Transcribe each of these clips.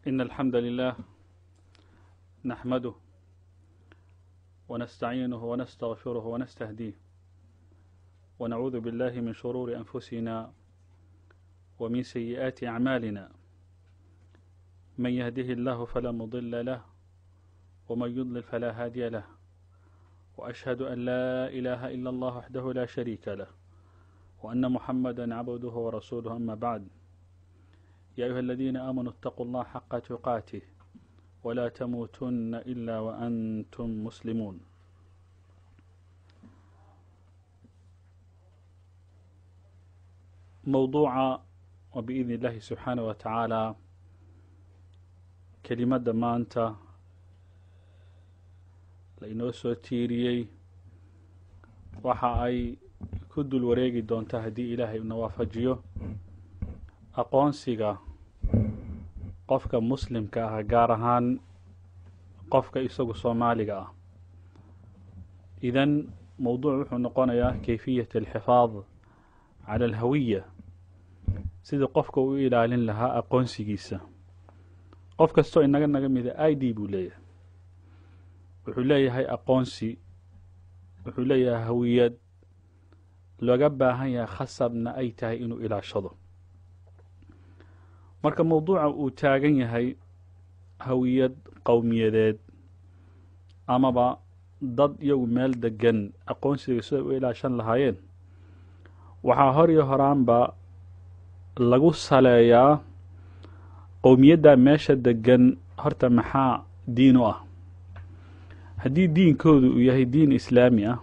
إن الحمد لله نحمده ونستعينه ونستغفره ونستهديه ونعوذ بالله من شرور أنفسنا ومن سيئات أعمالنا من يهده الله فلا مضل له ومن يضلل فلا هادي له وأشهد أن لا إله إلا الله وحده لا شريك له وأن محمدا عبده ورسوله أما بعد يا أيها الذين آمنوا اتقوا الله حق تقاته ولا تموتن إلا وأنتم مسلمون. موضوع وبإذن الله سبحانه وتعالى كلمة دمانتا لأنه سوتيريي waxa ay ku dul wareegi doontaa haddii ilaahay una waafajiyo aqoonsiga qofka muslimka ah gaar ahaan qofka isagu Soomaaliga ah. idan mawduuc wuxuu noqonayaa kayfiyat alxifaad cala alhawiya, sida qofka uu ilaalin lahaa aqoonsigiisa. qof kastoo inaga mid ID buu leeyahay, wuxuu leeyahay aqoonsi, wuxuu leeyahay hawiyad looga baahan yahay khasabna ay tahay inuu ilaashado. marka mawduuca uu taagan yahay hawiyad qowmiyadeed amaba dad iyagu meel degan aqoonsiga sida u ilaashan lahaayeen, waxaa hor iyo horaanba lagu saleeyaa qowmiyadda meesha degan horta maxaa diin u ah. haddii diinkoodu uu yahay diin islaami ah,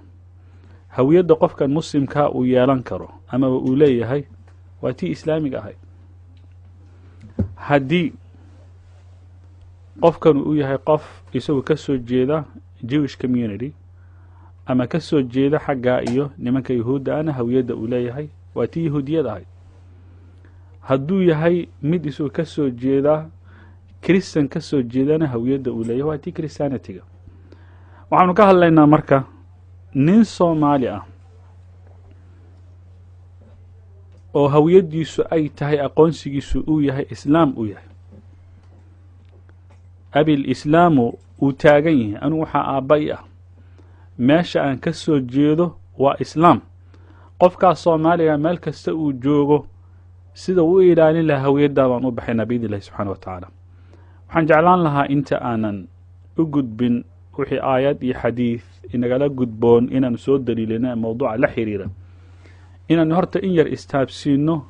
hawiyadda qofkan muslimkaa uu yeelan karo amaba uu leeyahay waa tii islaamiga ahayd. haddii qofkan uu yahay qof isagu ka soo jeeda Jewish community ama ka soo jeeda xagga iyo nimanka yahuudda ana, hawiyadda uu leeyahay waa tii yahuudiyad ahayd. hadduu yahay mid isagu ka soo jeeda Christian ka soo jeedana, hawiyadda uu leeyahay waa tii Christianity-ga. waxaanu ka hadlaynaa marka nin Soomaali ah oo hawiyaddiisu ay tahay aqoonsigiisu uu yahay islaam uu yahay. abil islaamu uu taagan yahay, anigu waxaa aabbay ah, meesha aan ka soo jeedo waa islaam. qofkaas Soomaaliga meel kasta uu joogo sida uu ilaalin lahaa hawiyadda baan u baxaynaa biidni illahi subxaana wa tacaala. waxaan jeclaan lahaa inta aanan u gudbin wixii aayad iyo xadiid inagala gudboon inaanu soo daliilina mawduuca la xiriira, inaanu horta in yar istaabsiino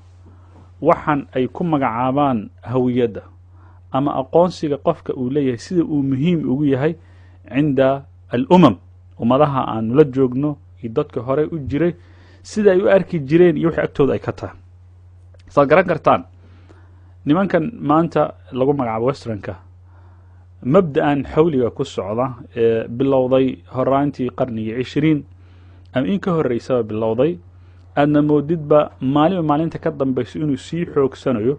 waxan ay ku magacaabaan hawiyadda ama aqoonsiga qofka uu leeyahay, sida uu muhiim ugu yahay cinda al-umam, ummadaha aanu la joogno iyo dadka hore u jiray, sida ay u arki jireen iyo wixii agtooda ay ka tahay. saad garan kartaan nimankan maanta lagu magacaabo westernka, mabda'an xawliga ku socda ee bilowday horaantii qarnigii 20 ama in ka horeysaba bilowday, aadna moodidba maalinba maalinta ka dambayso inuu sii xoogsanayo,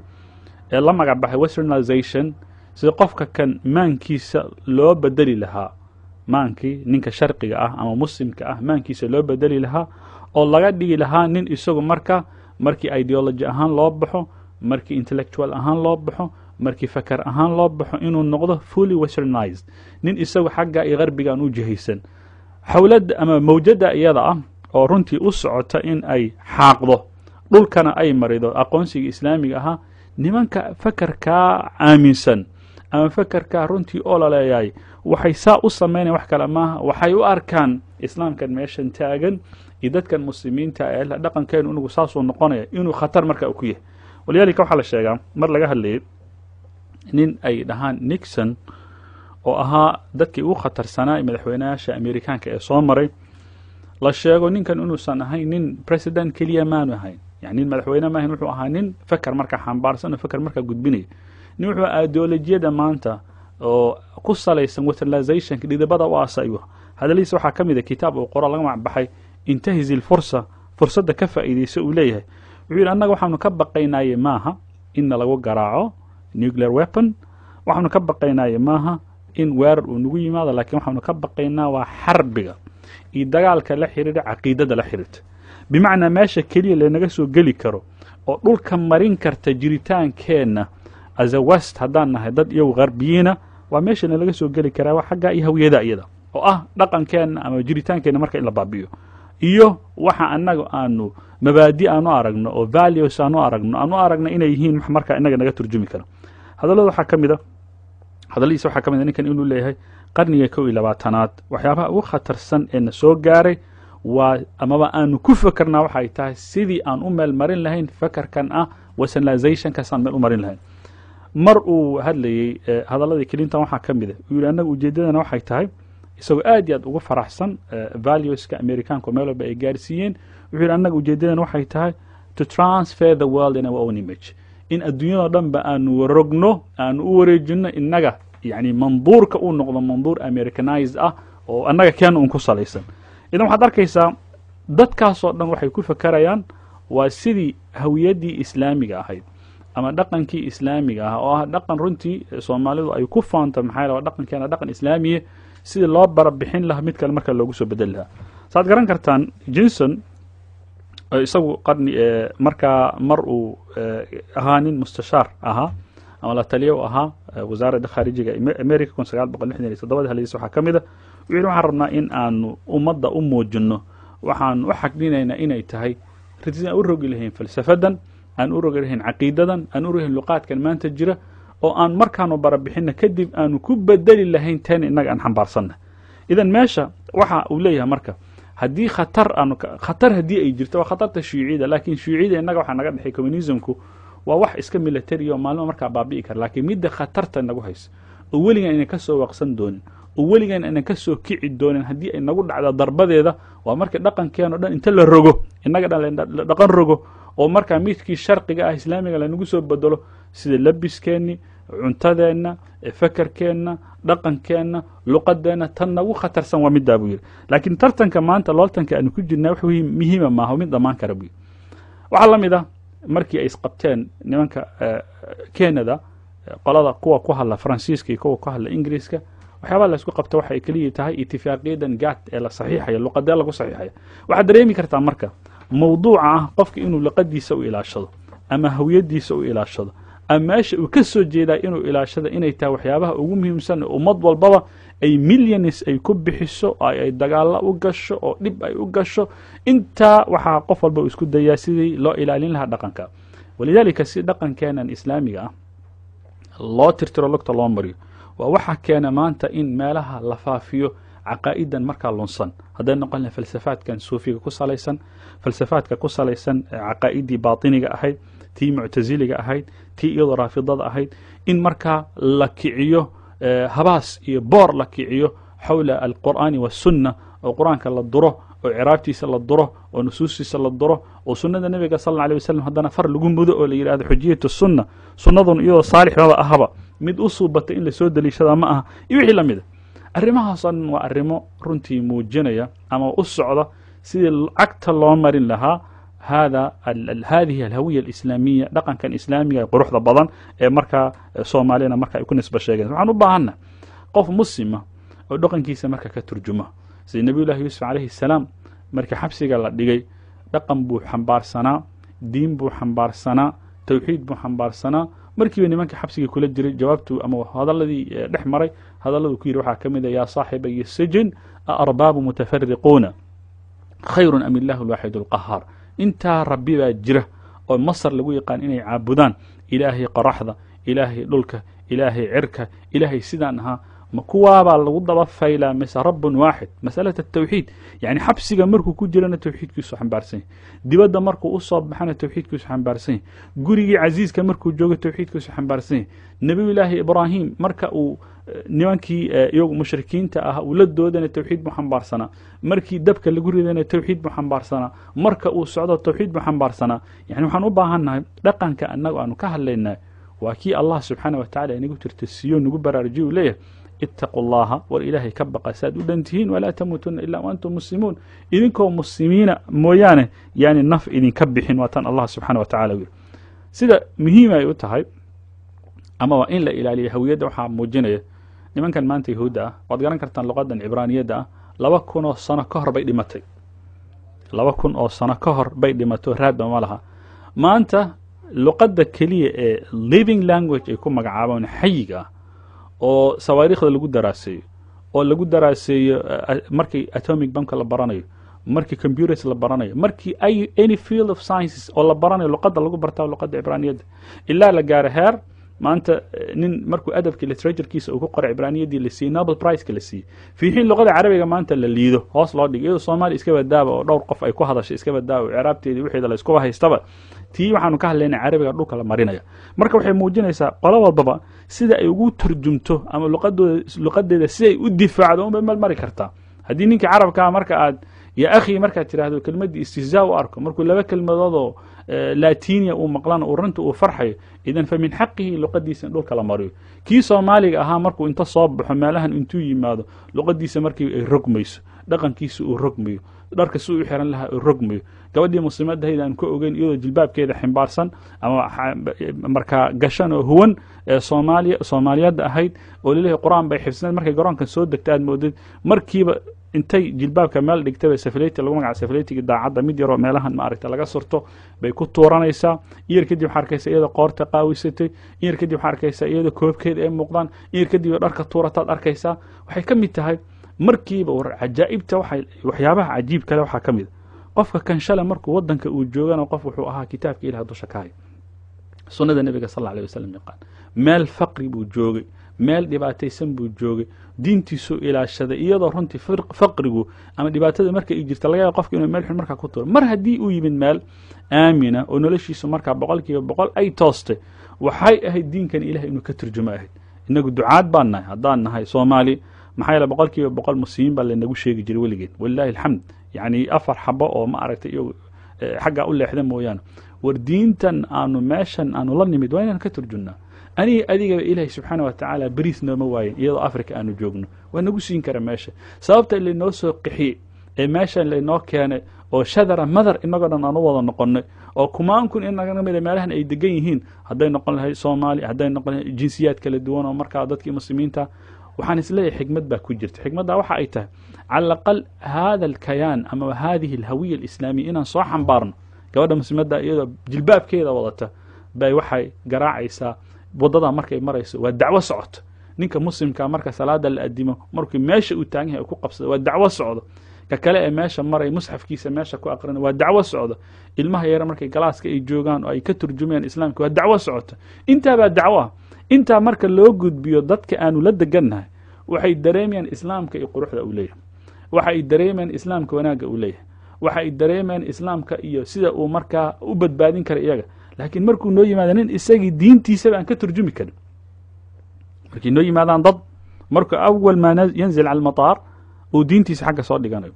ee la magac baxay westernization, sida qofka kan maankiisa loo bedeli lahaa, maankii ninka sharqiga ah ama muslimka ah maankiisa loo bedeli lahaa oo laga dhigi lahaa nin isagu markii ideology ahaan loo baxo, markii intellectual ahaan loo baxo, markii fakar ahaan loo baxo inuu noqdo fully westernized, nin isagu xagga iyo qarbigaan u jihaysan. xawladda ama mawjadda iyada ah oo runtii u socota in ay xaaqdo dhulkana ay marido aqoonsiga islaamiga ahaa, nimanka fakarkaa aaminsan ama fakarkaa runtii oo laleeyahay waxay saa u samaynayan wax kale maaha, waxay u arkaan islaamkan meeshan taagan iyo dadkan muslimiinta ee dhaqankeenu inugu saasuu noqonaya inuu khatar marka ku yahay. walidaalika waxaa la sheegaa mar laga hadlayay nin ay dhahaan Nixon oo ahaa dadkii ugu khatarsanaa ee madaxweynayaasha Amerikaanka ee soo maray, la sheego ninkan inuusan ahayn nin president keliya maanu ahayn, yani nin madaxweyne maahayn, wuxuu ahaa nin fakar marka xambaarsan oo fakar marka gudbinaya. nin wuxuu ideolojiyada maanta oo ku salaysan westernization dhidibada u aasayo. hadalkiisa waxaa ka mid ah kitaab uu qoro laga macbaxay intahizi alfursa, fursadda ka faa'iideysa uu leeyahay. wuxuu yidhi annaga waxaanu ka baqaynaaye maaha inna lagu garaaco nuclear weapon, waxaanu ka baqaynaaye maaha in weerar uu nagu yimaado, laakiin waxaanu ka baqaynaa waa xarbiga iyo dagaalka la xiriira caqiidada la xiriirta bimacnaa meesha keliya lanaga soo geli karo oo dhulka marin karta jiritaankeenna as a west haddaan nahay dad iyagu qarbiyiina waa meesha nalaga soo geli karaa waa xaggaa iyo hawiyada iyada oo ah dhaqankeenna ama jiritaankeenna marka in la baabi'iyo iyo waxa annaga aanu mabaadi aanu aragno oo values aanu aragno inay yihiin marka inaga naga turjumi karo hadallada waxaa ka mida hadalladiisa waxaa ka mid a ninkan inuu leeyahay qarniga 21aad waxyaabaha ugu khatarsan ee na soo gaaray waa amaba aanu ku fakarnaa waxay tahay sidii aan u meel marin lahayn fakarkan ah westernization-kaas aan meel u marin lahayn mar uu hadlayey hadalladii clinton waxaa ka mid a uu yidhi annaga ujeeddadana waxay tahay isagoo aad iyo aad uga faraxsan valueska americaanku meel walba ay gaarsiiyeen wuxuu yidhi annaga ujeeddadana waxay tahay to transfer the world in our own image in adduunyadoo dhan ba aanu rogno aanu u wareejino innaga yani manduurka uu noqdo manduur americanized ah oo annaga keena un ku salaysan idan waxaad arkaysaa dadkaasoo dhan waxay ku fakarayaan waa sidii hawiyaddii islaamiga ahayd ama dhaqankii islaamiga ah oo ah dhaqan runtii soomaalidu ay ku faanto maxaa yeele waa dhaqankeena dhaqan islaamiya sidii loo barabixin lahaa mid kale marka loogu soo bedeli lahaa saad garan kartaan jinson isagu qarni markaa mar uu ahaa nin mustashaar ahaa ama la taliya u ahaa wasaaradda khaarijiga america 1967 hadaladiisa waxaa ka mid a wuxuu yidhi waxaan rabnaa in aanu ummadda u muujinno waxaan u xaqninaynaa inay tahay ridsi aan u rogi lahayn falsafadan aan u rogi lahayn caqiidadan aan u rogi lahayn luqaadkan maanta jira oo aan markaanu barabixinna kadib aanu ku bedeli lahayn teen innaga aan xambaarsanna idan meesha waxa uu leeyahay marka haddii khatar haddii ay jirto waa khatarta shiicida laakiin shiicida innaga waxaa naga dhexay communismku waa wax iska military oo maalmo markaa baabi'i kara laakiin midda khatarta nagu haysa oo weligaan aynan ka soo waqsan doonin oo weligaan aynan ka soo kici doonin haddii ay nagu dhacda darbadeeda waa marka dhaqankeen o dhan inta la rogo innaga dhan la dhaqan rogo oo markaa midkii sharqiga ah islaamiga lanagu soo bedelo sida labiskeenni cuntadeenna fakarkeenna dhaqankeenna luqadeenna tan nagu khatarsan waa middaa buu yidhi laakiin tartanka maanta looltanka aanu ku jirnaa wax muhiima maaha mid dhammaan kara buu yidhi waxaa la mid ah markii ay isqabteen nimanka canada qolada kuwa ku hadla faransiiska iyo kuwa ku hadla ingiriiska waxyaabaha la isku qabta waxay keliya tahay itifaaqiyadan gaad ee la saxiixaya luqadee lagu saxiixaya waxaad dareemi kartaa marka mawduuca ah qofka inuu luqadiisa u ilaashado ama hawiyadiisa u ilaashado ama meesha uu ka soo jeedaa inuu ilaashado inay tahay waxyaabaha ugu muhiimsan ummad walbaba ay millions ay ku bixiso ay dagaalo u gasho oo dhib ay u gasho intaa waxaa qof walba uu isku dayaa sidii loo ilaalin lahaa dhaqanka walidaalika si dhaqankeenan islaamiga ah loo tirtiro lugta loo mariyo waa waxa keena maanta in meelaha la faafiyo caqaa'idan markaa lunsan hadday noqon lahay falsafaadkan suufiga ku salaysan falsafaadka ku salaysan caqaa'idii baatiniga ahayd tii muctasiliga ahayd tii iyadoo raafidada ahayd in markaa la kiciyo habaas iyo boor la kiciyo xawla alqur'aani wasunna oo qur-aanka la duro oo ciraabtiisa la duro oo nusuustiisa la duro oo sunnada nebiga sal alla alay wasalam haddana far lagu mudo oo la yidhahdo xujiyatu sunna sunnadun iyadoo saalixbaba ahaba mid u suubatay in lasoo deliishada ma aha iyo wixii la mida arrimahaasoo dhan waa arrimo runtii muujinaya ama u socda sidii cagta loo marin lahaa hadihi alhawiya alislaamiya dhaqankan islaamiga ee quruxda badan ee markaa soomaaliyana marka ay ku nisba sheegeen waxaan u baahanna qof muslima oo dhaqankiisa marka ka turjuma sida nebiy llahi yuusuf calayhi salaam markii xabsiga la dhigay dhaqan buu xambaarsanaa diin buu xambaarsanaa tawxiid buu xambaarsanaa markiiba nimanka xabsigii kula jiray jawaabtu ama hadaladii dhex maray hadalladu ku yidhi waxaa ka mid a yaa saaxibayi sijin aarbaabu mutafariquuna khayrun am illahu alwaaxid alqahaar intaa rabbi baa jira oo masar lagu yaqaan inay caabudaan ilaahay qoraxda ilaahay dhulka ilaahay cirka ilaahay sidaan ahaa ma kuwaabaa lagu daba faylaa mise rabbun waaxid masalata atawxiid yani xabsiga markuu ku jirana tawxiidkiisu xambaarsan yahy dibadda markuu u soo baxana tawxiidkiisu xambaarsan yahy gurigii casiiska markuu joogo tawxiidkiisu xambaarsan yahy nebiyullaahi ibraahim marka uu nimankii iyagu mushrikiinta ah uu la doodana tawxiid buu xambaarsanaa markii dabka lagu ridana tawxiid buu xambaarsanaa marka uu socdo tawxiid buu xambaarsanaa yani waxaan u baahannahay dhaqanka annagu aanu ka hadlaynaa waa kii allah subxaana wa tacala inagu tirtasiiyo nagu baraarujiyo uu leeyahay ittaquu allaha war ilaahay ka baqa saad u dhan tihiin walaa tamuutuna ilaa waantum muslimuun idinkoo muslimiina mooyaane yani naf idinka bixin waa tan allah subxaana wa tacala yiri sida muhiima ay u tahay ama waa in la ilaaliyo hawiyadda waxaa muujinaya nimankan maanta yahuudda ah waad garan kartaan luqadan cibraaniyadda ah 2,000 oo sano ka hor bay dhimatay 2,000 oo sano ka hor bay dhimato raadba ma laha maanta luqadda keliya ee living language ay ku magacaabaan xayiga ah oo sawaariikhda lagu daraaseeyo oo lagu daraaseeyo markii atomic bombka la baranayo markii computers la baranayo markii any field of sciences oo la baranayo luqadda lagu bartaa luqadda cibraaniyadda ilaa la gaaro heer maanta nin markuu adabka literature-kiisa uu ku qoray cibraaniyaddii la siiyey Nobel Prize-ka la siiyey fi xiin luqada carabiga maanta la liido hoos loo dhigo iyadoo Soomaali iska badaaba oo dhowr qof ay ku hadashay iska badaaba ciraabteedii wixii la isku haystaba tii waxaanu ka hadlaynaa carabiga dhulka la marinaya marka waxay muujinaysaa qolo walbaba sida ay ugu turjumto ama luqadeeda si ay u difaacdo uma meel mari kartaa haddii ninka carabka marka aad ya akhi marka tiraahdo kelmadii istihzaa u arko markuu laba kelmadood oo laatiiniya uu maqlana uu runta uu farxayo idan fa min xaqihi luqadiisa dhulka la mariyo kii Soomaaliga ahaa markuu inta soo baxo meelahan intuu yimaado luqadiisa markii ay rogmayso dhaqankiisa uu rogmayo dharka suu u xiran lahaa uu rogmayo gabadhii muslimadda aan ku ogeyn iyadoo jilbaabkeeda ximbaarsan ama marka gashan oo huwan Soomaaliyada ahayd oo leeyahay quraan bay xifsanayd markay garoonka soo degtay aad moodid markiiba intay jilbaabka meel dhigtay safaleeti lagu magacaabo safaleetiga daacadda mid yar oo meelahan ma aragtay laga surto bay ku tuuranaysaa iyar kadib waxa arkaysa iyada qoorta qaawisatay iyar kadib waxa arkaysa iyada koobkeeda ay muuqdaan iyar kadib dharka tuurataad arkaysaa waxay ka mid tahay markiiba war cajaa'ibta waxyaabaha cajiib kale waxa ka mid qofka kan shalay markuu wadanka uu joogana qof wuxuu ahaa kitaabka Ilaahay dusha ka hay sunnada nabiga sallallahu alayhi wasallam yaqaan meel faqri buu joogay meel dhibaataysan buu joogay diintiisu ilaashaday iyadoo runtii faqrigu ama dhibaatada marka ay jirto laga yaabo qofka inuu meel xun marka ku tuuro mar haddii uu yimid meel aamina oo noloshiisu marka 100% ay toostay waxay ahayd diinkan Ilaahay inuu ka turjumo ahayd inagu ducaad baan nahay haddaan nahay Soomaali maxay la 100% muslimiin baa lanagu sheegi jiray waligeed wallahi alxamd yani afar xabo oo ma aragtay iyo xagga u leexda mooyaan war diintan aanu meeshan aanu la nimid waa inaan ka turjunaa أني أديك إلهي سبحانه وتعالى بريسنا مواين يلا أفريقيا أنو جوجنا ونقصين كرا ماشى سببت اللي نوسو قحي ماشى اللي نو كان أو شذر مذر إنه قدنا نوضا نقلنا أو كمان كن إنه قدنا من مالهن أي دقيقين هذين نقلنا هاي صومالي هذين نقلنا جنسيات كلا دوان ومركا عددك مسلمين تا وحنسلي حكمة باكوجرت حكمة دا وحا أيتها على الأقل هذا الكيان أما هذه الهوية الإسلامية إن صاحا بارنا كوادا مسلمات دا جلباب كيدا وضعته باي وحي قراع عيسى wadada markay marayso waa dacwo socod ninka muslimka marka salaada la adimo markuu meesha uu taagan yahay ku qabsado waa dacwo socdo ka kale ee meesha maray musxafkiisa meesha ku aqrina waa dacwo socdo ilmaha yar markay galaaska ay joogaan oo ay ka turjumayaan islaamka waa dacwo socota inta ba dacwo inta marka loo gudbiyo dadka aanu la degannahay waxay dareemayaan islaamka iyo quruxda uu leeyahay waxay dareemayaan islaamka wanaaga uu leeyahay waxay dareemayaan islaamka iyo sida uu marka u badbaadin karo iyaga لكن مركو نو يمادان إساقي دينتي سبعا كترجمي كده مركو نو يمادان ضد مركو أول ما ينزل على المطار ودينتي سحقا صار لقانيو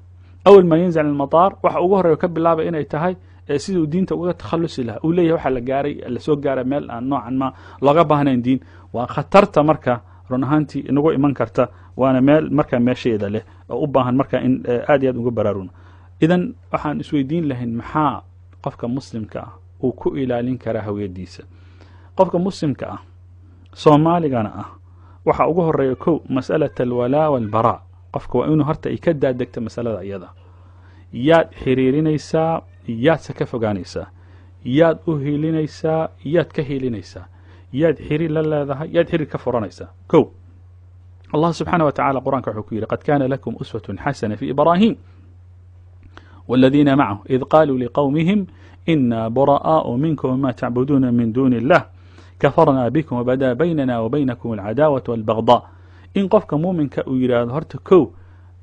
أول ما ينزل على المطار وحا أقوهر يكب اللعبة إنا يتهاي سيدو دينتا وقا تخلص لها وليه وحا لقاري اللي سوق قاري ميل نوعا ما لغبا هنين دين وخطرت مركا رونهانتي نقو إيمان كارتا وانا ميل مركا ماشي إذا له أباهن مركا إن آدي نقو برارونا إذن وحان اسوي دين لهن محا قفكا مسلم كا uu ku ilaalin kara hawiyadiisa qofka muslimka ah Soomaaligana ah waxa ugu horeeyo kow mas'alada alwala wal bara qofka waa inuu horta ay ka daadagto mas'alada iyada yaad xiriirinaysaa yaad ka fogaanaysaa yaad u heelinaysaa yaad ka heelinaysaa yaad xiriir la leedahay yaad xiriir ka furanaysaa kow Allah subhanahu wa ta'ala quraanka wuxuu ku yiri qad kana lakum uswatun hasana fi ibrahim والذين معه إذ قالوا لقومهم إنا براء منكم وما تعبدون من دون الله كفرنا بكم وبدا بيننا وبينكم العداوة والبغضاء إن قفك مؤمن كأويراد هرتكو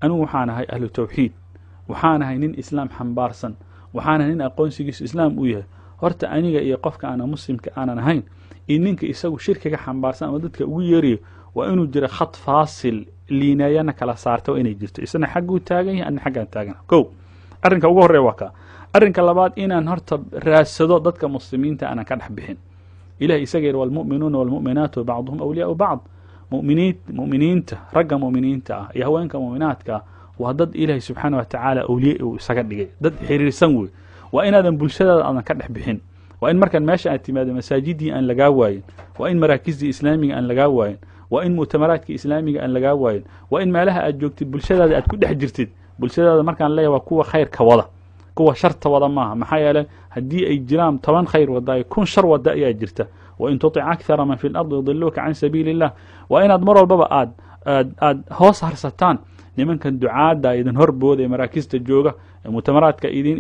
أنو وحانا هاي أهل التوحيد وحانا هاي نين إسلام حنبارسا وحانا نين أقون سيجيس إسلام ويه هرت أنيغا إيا قفك أنا مسلم كأنا نهين إنك إساو شركة حنبارسا وددك ويري وإنو جرى خط فاصل لينا يانك على صارته وإني جرت إسانا حقو تاغي أن حقا تاغنا كو أرنك ugu horeeya waa ka arinka labaad inaan horta raasado dadka muslimiinta ana ka dhaxbixin ilaahay isaga yiri wal mu'minuuna wal mu'minaatu ba'dhum awliyaa'u ba'd mu'miniinta ragga mu'miniinta ah iyo haweenka mu'minaadka waa dad ilaahay subhanahu wa ta'ala awliyaa uu isaga dhigay dad xiriirsan way waa inaadan bulshada aan ka dhaxbixin waa in markan meesha aad timaado masaajidii aan laga waayin waa in maraakiistii islaamiga aan laga waayin waa in mu'tamaraadka islaamiga aan lagaa waayin waa in meelaha aad joogtid bulshadaada aad ku dhex jirtid bulshadaada markaan leeyahay waa kuwa khayrka wada kuwa sharta wada maaha maxaa yeelay haddii ay jiraan 10 khayr wada ay 10 shar wada ayaa jirta وإن تطع أكثر من في الأرض يضلوك عن سبيل الله وإن أدمر البابا آد هوس هرستان لمن كان دعاء دا إذن هربو مراكز الجوجة مؤتمرات كإذن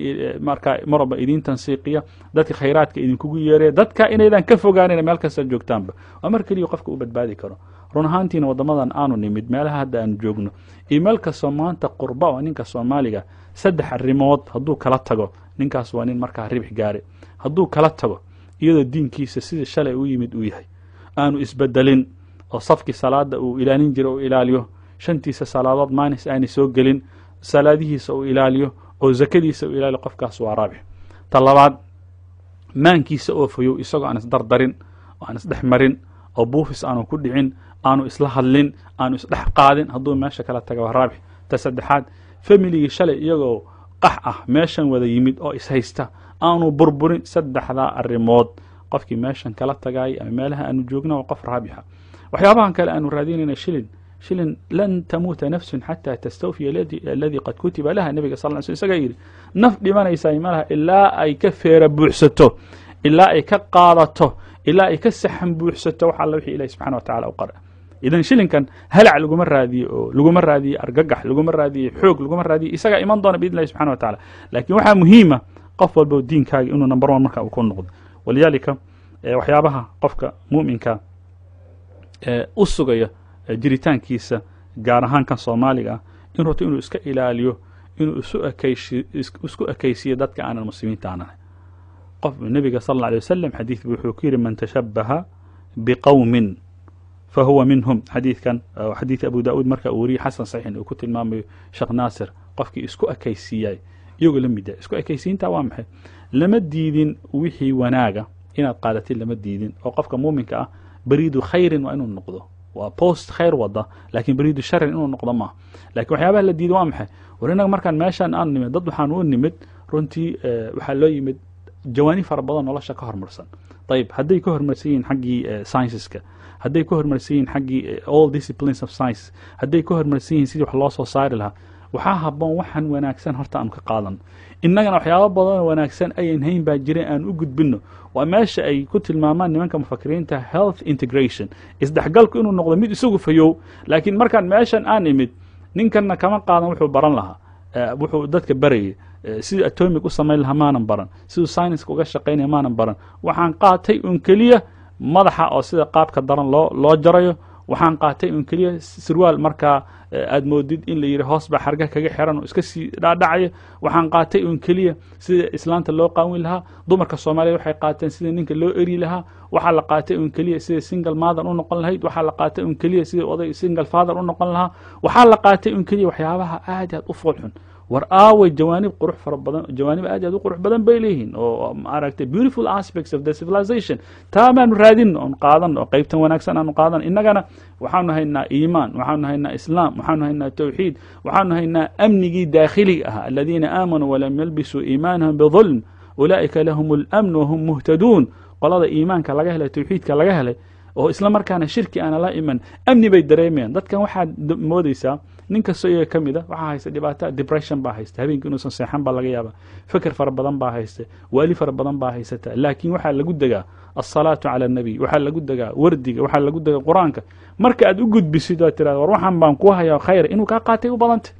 مربى إذن تنسيقية ذات خيرات كإذن كوجيرة ذات كائن إذا كفوا قارين مالك الجوج تامب أمريكا يوقفك وبد بالي كرو رونهانتين وضمضان آنو نمد مالها هذا أن جوجنا إيمالك الصومان تقربا ونينك الصومالية سدح الريموت هدو كلاتجو نينك الصوانين مركا ربح جاري هدو كلاتجو iyadoo diinkiisa sida shalay u yimid uu yahay aanu isbedelin oo safki salaada uu ilaalin jiro oo ilaaliyo shantiisa salaadood maanis aanu soo gelin salaadihiisa uu ilaaliyo oo zakadiisa uu ilaaliyo qofkaas waa raabix talabaad maankiisa oo fayo isagoo aan isdardarin oo aan isdhexmarin oo buufis aanu ku dhicin aanu isla hadlin aanu isdhex qaadin hadduu meesha kala tago raabix ta saddexaad family shalay iyagoo qax ah meeshan wada yimid oo is haysta aanu burburin saddexda arimood qofkii meeshan kala tagay ama meelaha aanu joogno qof raabixa waxyaabahan kale aanu raadinayna shilin lan tamuuta nafsun hatta tastawfi alladhi qad kutiba laha nabiga sallallahu alayhi wasallam yiri naf dhimanaysa malaha ilaa ay ka feera buuxsato ilaa ay ka qaadato ilaa ay ka saxan buuxsato waxa Allah wixii Ilaahay subhanahu wa ta'ala u qara idan shilinkan halac laguma raadiyo argagax laguma raadiyo xoog laguma raadiyo isaga iman doona bi Ilaahay subhanahu wa ta'ala laakiin waxa muhiima qof walba diinkaaga inuu number 1 marka uu ku noqdo waliyalika waxyaabaha qofka muuminka u sugaya jiritaankiisa gaar ahaan kan Soomaaliga in runtii inuu iska ilaaliyo inuu isku ekaysiyo dadka aan muslimiinta ahayn qof nabiga sallallahu alayhi wasallam xadiis wuxuu ku yiri man tashabbaha biqawmin فهو منهم حديث كان حديث أبو داود مركا أوري حسن صحيح إنه كتل مامي شيخ ناصر قفكي اسكو أكيسياي يوغو لميدا اسكو أكيسيين توامحي لما ديدين وحي وناغا إن قادتين لما ديدين أو قفك مؤمنك بريد خير وإنه النقضه وبوست خير وضع لكن بريد شر إنه النقضه ما لكن وحيابها اللي ديد وامحي ولنا مركان ماشان آن نمد ضد وحانون نمد رنتي وحالو يمد جواني فربضان والله شكهر مرسان طيب هدي كهر مرسيين حقي ساينسسك هدي كهر مرسيين حقي all disciplines of science هدي كهر مرسيين سيدي وح الله soo saari lahaa waxaa haboon waxan wanaagsan horta aan ka qaadan innagana waxyaabo badan wanaagsan ayaan hayn baa jiray aan u gudbino waa meesha ay ku tilmaamaan nimanka mufakiriinta health integration isdhaxgalku inuu noqdo mid isagu fayow laakiin markaan meeshan aan imid ninkana kama qaadan wuxuu baran lahaa wuxuu dadka barayay sida atomic u sameyn lahaa maanan baran sida science uga shaqeynaya maanan baran waxaan qaatay un kaliya madaxa oo sida qaabka daran loo jarayo waxaan qaatay un kaliya sirwaal marka aad moodid in la yiri hoos ba xarga kaga xiran oo iska sii dhaadhacay waxaan qaatay un kaliya sida islaanta loo qaawin lahaa dumarka Soomaaliyeed waxay qaateen sida ninka loo eri lahaa waxa la qaatay un kaliya sida single mother u noqon lahayd waxa la qaatay un kaliya sida oday single father u noqon lahaa waxa la qaatay un kaliya waxyaabaha aad u foolxun war aaway jawaanib qurux fara badan jawaanib aad u qurux badan bay leeyihiin oo aragtay beautiful aspects of the civilization taaman raadin on qaadan oo qaybtan wanaagsan aan qaadan innagana waxaanu haynaa iimaan waxaanu haynaa islaam waxaanu haynaa tawxiid waxaanu haynaa amnigi daakhili ah alladina aamanu wa lam yalbisu iimaanahum bidhulm ulaa'ika lahumul amn wa hum muhtadun qolada iimaanka laga helay tawxiidka laga helay oo isla markaana shirki aan la iman amni bay dareemeen dadkan waxa moodaysaa ninka soo kamida waxa haysta dhibaato depression baa haysta habeenkii inuu seexan baa laga yaabaa fikir far badan baa haysta wali far badan baa haysata laakiin waxa lagu dagaa as-salaatu ala nabi waxa lagu dagaa wardiga waxa lagu dagaa quraanka marka aad u gudbisid oo tiraado war waxan baan ku hayaa khayr inuu ka qaatay u badanta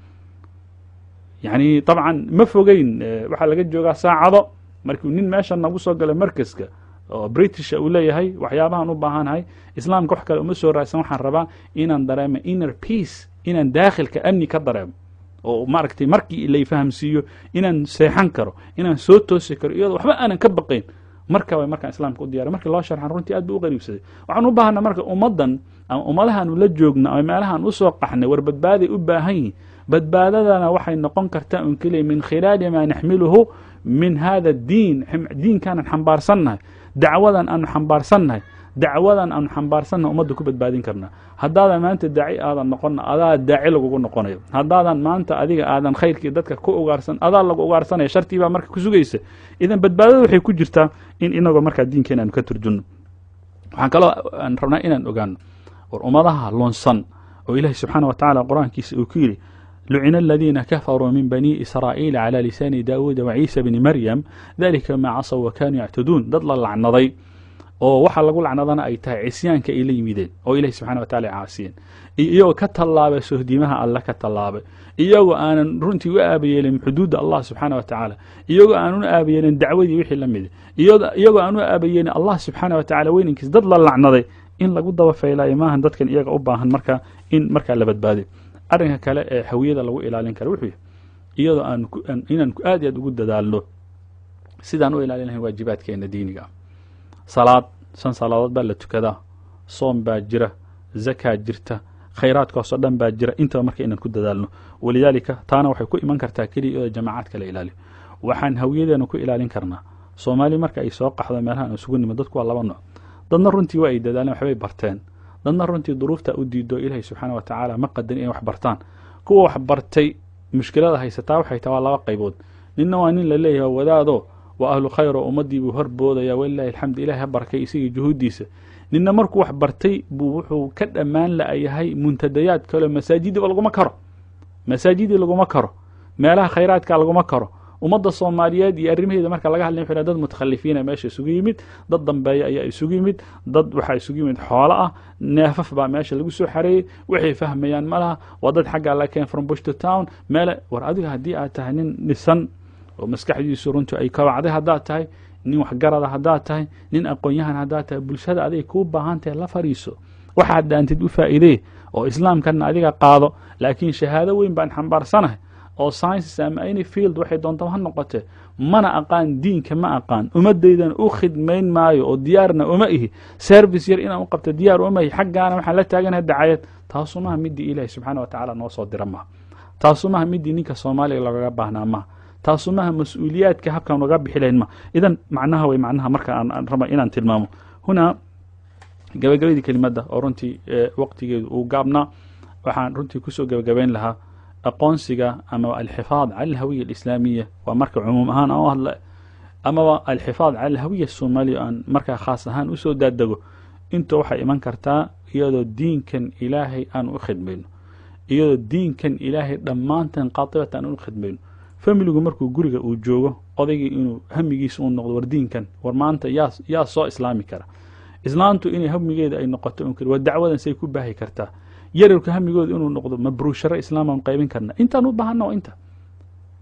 yani طبعا ma fogeyn waxa laga joogaa saacado markii nin meesha nagu soo galay markaska oo British uu leeyahay waxyaabahan u baahanahay islaamka wax kale uma soo raaysan waxaan rabaa inaan dareemo inner peace inaan daakhilka amni ka dareemo oo markii la fahamsiiyo inaan seexan karo inaan soo toosi karo iyadoo waxba aanan ka baqayn marka islaamka u diyaar markii loo sharxan runtii aad buu u qariibsaday waxaan u baahanaa marka ummadan ama ummadahan la joogna ama meelahan u soo qaxnay war badbaadi u baahan yihiin badbaadadana waxay noqon kartaa un kaliya min khilaali ma nahmiluhu min hada diin kana xambaarsannahay dacwadan aan xambaarsannahay ummadda ku badbaadin karna haddaadan maanta daaci aadan noqon adaa daaci lagu noqonayo haddaadan maanta adiga aadan khayrkii dadka ku ugaarsan adaa lagu ugaarsanaya shartii baa marka ku sugaysa idan badbaadada waxay ku jirtaa in inagoo marka diinkeena aan ka turjunno waxaan kaloo aan rabnaa inaan ogaano وأمضها لونصن وإله سبحانه وتعالى قرآن كيس أكيري لعن الذين كفروا من بني إسرائيل على لسان داود وعيسى بن مريم ذلك ما عصوا وكانوا يعتدون ضد العنضي وwaxa lagu lacnadana ay tahay cisyaanka ay la yimideen oo Ilaahay subhanahu wa ta'ala caasiyeen iyagoo ka tallaabay sohdimaha Allah ka tallaabay iyagoo aanan runtii u aabayeelin xuduudda Allah subhanahu wa ta'ala iyagoo aanan u aabayeelin dacwadii wixii la mid iyagoo aanan u aabayeelin Allah subhanahu wa ta'ala weynkiis dad la lacnaday in lagu daba feelay maahan dadkan iyaga u baahan marka in marka la badbaadiyo arrinka kale ee hawiyada lagu ilaalin karo wuxuu iyadoo aan inaan aad iyo aad ugu dadaalno sidaan u ilaalin lahayn waajibaadkeena diiniga salaad shan salaadood baa la tukadaa soom baa jira zakaa jirta khayraadkaasoo dhan baa jira intaba marka inaan ku dadaalno walidaalika taana waxay ku iman kartaa keliya iyadoo jamaacadka la ilaaliyo waxaan hawiyadeena ku ilaalin karnaa soomaali marka ay soo qaxdo meelaha aan isugu nimo dadku waa laba nooc dadna runtii waa ay dadaaleen waxbay barteen dadna runtii duruufta u diido ilaahay subxaana wa tacaala ma qadan inay wax bartaan kuwa wax bartay mushkilada haysataa waxay tahay waa laba qaybood ninna waa nin la leeyahay wadaado وأهل خير وأمدي بهربودا يا والله الحمد لله بركة يسيء جهوديسه نينا مركو wax bartay buu wuxuu ka dhamaan la ayahay muntadayaad kale masaajid lagu karo masaajid lagu karo meelaha khayraadka lagu karo umada Soomaaliyeed iyo arrimaheeda marka laga hadlayo xira dad mutakhalifiina meesha isugu yimid dad dambeeya ayaa isugu yimid dad waxa isugu yimid xoolo ah neefaf baa meesha lagu soo xareeyay waxay fahmayaan malaha wadad xagga la keen from bush to town meel war adiga hadii aad tahay nin nisan ومسكحديسو runtu ay ka wacday hadaa tahay nin wax garada hadaa tahay nin aqoonyahan hadaa tahay bulshada aday ku baahantahay la fariiso waxa daantid u faa'iiday oo islaamkana adiga qaado laakiin shahaado weyn baan xambaarsanahay oo science ama any field waxay doonto ha noqoto mana aqaan diinka ma aqaan umadaydan u khidmeyn maayo oo diyaarna uma ihi service yar inaan u qabto diyaar uma ihi xaqaana waxa la taaganahay dacayad taasoo ma midii Ilaahay subhanahu wa ta'ala noo soo dirama taasoo ma midii ninka Soomaaliga laga baahnaa ma taasumaha mas'uuliyaadka habkan uga bixileen ma idan macnaha way macnaha marka aan raba inaan tilmaamo huna gabagabadii kelimada oo runtii waqtigeedu uu gaabna waxaan runtii ku soo gabagabeyn lahaa aqoonsiga ama al-hifaad ala al-hawiyya al-islamiyya wa marka umum ahaan oo hadla ama al-hifaad ala al-hawiyya al-soomaaliyya aan marka khaas ahaan u soo daadago inta waxa iman kartaa iyadoo diinkan Ilaahay aan u khidmayno iyadoo diinkan Ilaahay dhamaantan qaatibatan u khidmayno familigu markuu guriga uu joogo odayga inuu hamigiisa uu noqdo wardiinkan war maanta yaa soo islaami kara islaantu inay hamigeeda ay noqoto waa dacwadan say ku baahi kartaa yararka hamigooda inuu noqdo mabruushara islaam aan qaybin karna intaan u baahano inta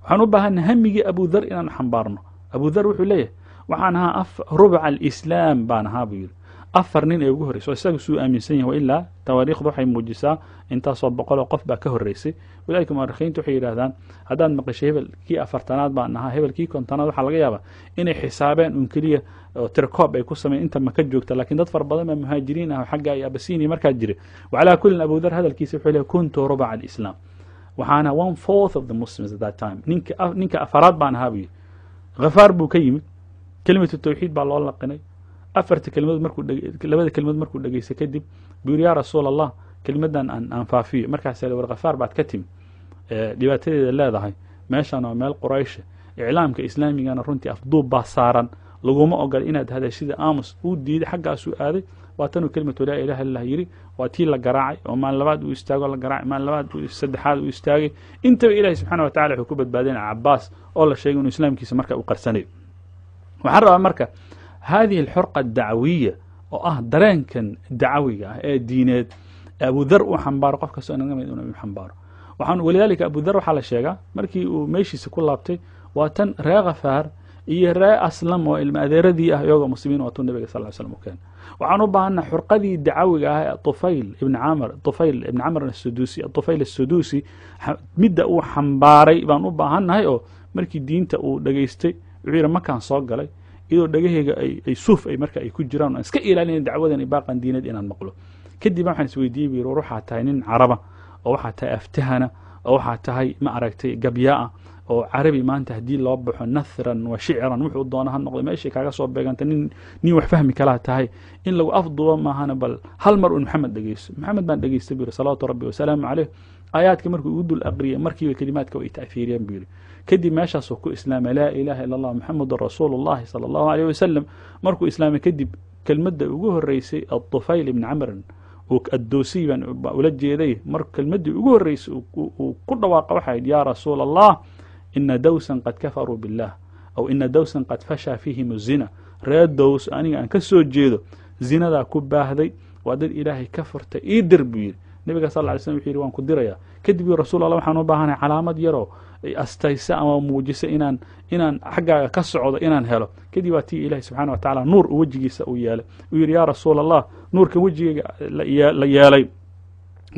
waxaan u baahanaa hamigii Abu Dhar inaan xambaarno Abu Dhar wuxuu leeyahay waxaan ahaa rubuc al-islam baan ahaa buu yiri afar nin ee ugu horeeyay isaga suu aaminsan yahay ilaa taariikhdu waxay muujisaa inta soo boqol qof baa ka horeysay walaakiin marxiintu waxay yiraahdaan hadaan maqashay hebelkii afartanaad baan ahaa hebelkii kontanaad waxa laga yaabaa inay xisaabeen un kaliya oo tirkoob ay ku sameeyeen inta ma ka joogta laakiin dad far badan oo muhaajiriin ah xagga ay abasiini markaa jiray wala kulli Abu Dhar hadalkiisa wuxuu leeyahay kuntu rubuc al-islam waxaana 1/4 of the Muslims at that time ninka afaraad baan ahaa buu ghafaar buu ka yimid kelimatu tawxiid baa loo laqinay أفرت كلمات مركو لبدا كلمات مركو دغيسه كدب بيقول يا رسول الله كلمتان ان فافي markaas la warqafaar baad ka tim dhibaatadeeda leedahay meeshan oo meel quraysh islaamka islaamiga runtii afduub ba saaran laguma ogal inaad hadashida aamus u diiday xaqaas u aaday waatan kelimatu la ilaaha illa yiri waatii la garaacay oo maan labaad u istaago la garaacay maan labaad u saddexaad u istaagay inta ilaahay subhanahu wa ta'ala wuxuu ku badbaadin Abbas oo la sheegay inuu islaamkiisa marka u qarsanay waxaan rabaa marka هذه الحرقة الدعوية درين كان دعوية دينات أبو ذر وحنبار قف كسونا نجمع حنبار ولذلك أبو ذر حال الشيء مركي وماشي سكول لابتي واتن راغفار يرى أسلم والمأذير دي يوجا مسلمين واتون النبي صلى الله عليه وسلم كان وعنوا بأن حرقة دي دعوية طفيل ابن عمر السدوسي الطفيل السدوسي مدة وحنباري بأنوا بأن هاي مركي دين تأو دقيستي غير ما كان صاق علي iyadoo dhagahayga ay suuf ay marka ay ku jiraan iska ilaalin dacwadan baaqan diinad inaan maqlo kadib waxaan isweydiiyay ruuxa tahay nin caraba oo waxa tahay aftahana oo waxa tahay ma aragtay gabyaa oo carabi maanta hadii loo baxo nathran wa shi'ran wuxuu doonaha noqdo meeshii kaaga soo beeganta nin wax fahmi kala tahay in lagu afduubo maahana bal hal mar Muhammad baan dhageystay bi salaatu rabbi wa salaamu alayhi aayaadka markuu u dul aqriyay markii kalimaadka way taafiiriyeen bi kadib meeshaas ku islaam la ilaaha illa allah muhammadur rasuulullah sallallahu alayhi wa sallam markuu islaam kadib kelmadda ugu horeysay al-Tufayl ibn Amr الدوسي ولا جيدي مر كلمة ugu horreysay uu ku dhawaaqa waxay يا رسول الله إن دوسا قد كفروا بالله أو إن دوسا قد فشى فيهم الزنا reer dows aniga aan ka soo jeedo zinadaa ku baahday waa dad ilaahay ka furtay ii dir buu yidhi nabiga sal lla ly slam wuxuu yidhi waan ku dirayaa kadib yu rasuul allah waxaan u baahanahay calaamad yaroo astaysa ama muujisa inaan xaggaaga ka socdo inaan helo kadib waa tii ilaahay subxana wa tacaala nuur wejigiisa uu yeelay uu yidhi yaa rasuul allah nuurka wejigayga la yeelay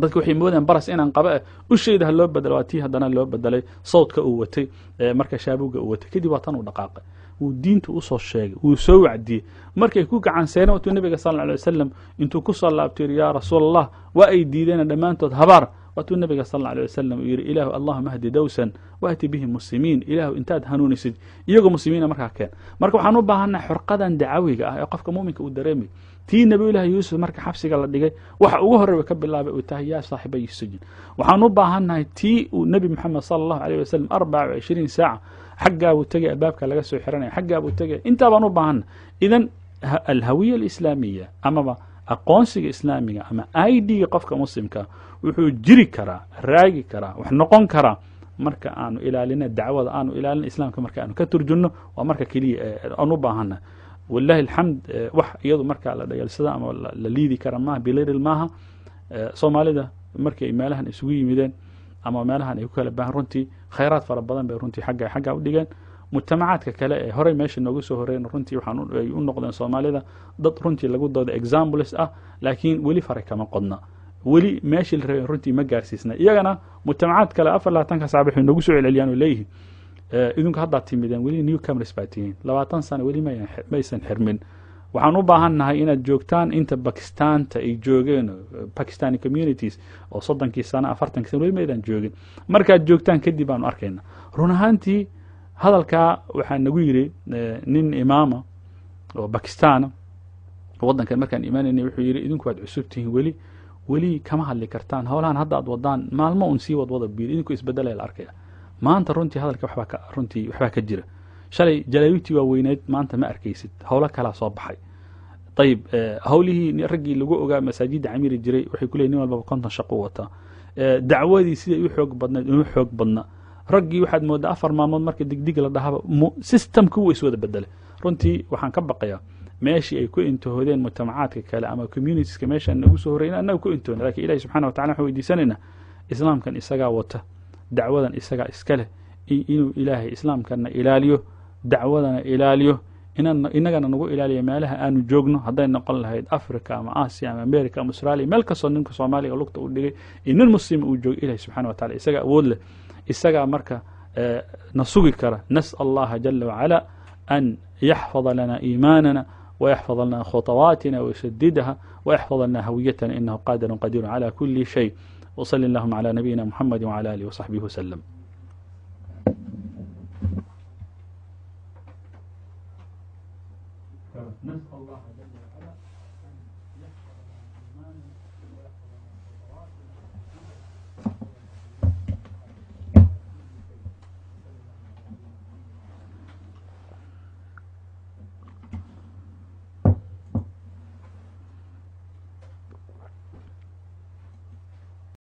dadka waxay moodaan baras inaan qaba ushayda ha loo bedelo waa tii haddana loo bedelay sawdka uu watay marka shaabuga uu watay kadib waa tan uu dhaqaaqay wuu diinta usoo sheegay wuu soo wacdiyey markay ku gacanseena watuu nabiga sal lla ly wasalam intuu ku soo laabtay yidhi yaa rasuul allah waa ay diideen dhammaantood habaar waatuu nabiga sal lla ly wasalam uu yidhi ilaahu allahuma hdi dawsan waati bihim muslimiin ilaahu intaad hanuunisid iyagoo muslimiina markaa keen marka waxaan u baahannahay xurqadan dacawiga ah ee qofka muuminka uu dareemay tii nabiyullaahi yuusuf marka xabsiga la dhigay waxa ugu horreeya ka bilaabay uu tahay yaa saaxibayi sijin waxaan u baahannahay tii uu nebi moxamed sala allahu alayh wasalam 24 saaca xaggaa buu tegay albaabka laga soo xiranaya xaggaa buu tegay intaa baan u baahanna idan alhawiya alislaamiya amaba aqoonsiga islaamiga ama idga qofka muslimka wuxuu jiri karaa raagi karaa wax noqon karaa marka aanu ilaalina dacwada aanu ilaalina islaamka marka aanu ka turjunno waa marka keliya aan u baahanna walahi alxamd wax iyadu markaa la dhayalsada ama la liidi kara maaha biliril maaha soomaalida markay meelahan isugu yimideen ama meelahan ay ku kala baahan runtii khayraad fara badan bay runtii xagga u dhigeen mujtamacaadka kale ee horey meesha noogu soo horreyn runtii ay u noqdeen soomaalida dad runtii lagu dooda examples ah laakiin weli faray kama qodna weli meeshii la rabay runtii ma gaarsiisna iyagana mujtamacaad kale 24 saac waxay noogu soo celceliyaan oo leeyihiin idinku haddaad timideen weli newcomers baa tihiin 20 sano weli maysan xirmin waxaan u baahannahay inaad joogtaan inta bakistaanta ay joogeen pakistani communities oo 30 sano 40 sano weli maydaan joogin markaad joogtaan kadib baanu arkayna run ahaantii hadalkaa waxaa nagu yidhi nin imaama oo bakistaana waddankan markaan imaanaynay wuxuu yidhi idinku waad cusub tihiin weli kama hadli kartaan howlahan hadda aad wadaan maalmo un sii wadwada biir idinku isbedelaya la arkaya maanta runtii hadalka waxbaa ka jira shalay jalaawibtii waa weyneyd maanta ma arkaysid howlo kalaa soo baxay ayib howlihii raggii lagu ogaa masaajidda camiri jiray waxay ku leeyihin nin walbaba 50 shaqo wataa dacwadii siday u xoog badnayd uma xoog badna raggii waxaad moodaa 4 maalmood marka digdig la dhahaba systemku wuu iswada bedelay runtii waxaan ka baqayaa meeshii ay ku intahoodeen mujtamacaadka kale ama communitieska meeshaan nagu soo horreeyna annaga ku intoona laakiin ilaahi subxana wa tacala waxaan weydiisanaynaa islaamkan isagaa wata dacwadan isagaa iska leh inuu ilaahay islaamkana ilaaliyo dacwadana ilaaliyo inagana nagu ilaaliya meelaha aanu joogno hadday noqon lahayd africa ama asia ama america ama australia meel kastoo ninka soomaaliga lugta u dhigay nin muslima uu joogo ilahi subxana wa tacala isagaa awood leh isagaa marka na sugi kara nas'al allaha jala wacala an yaxfada lana iimaanana ويحفظ لنا خطواتنا ويسددها ويحفظ لنا هويتنا إنه قادر قدير على كل شيء وصلى اللهم على نبينا محمد وعلى آله وصحبه وسلم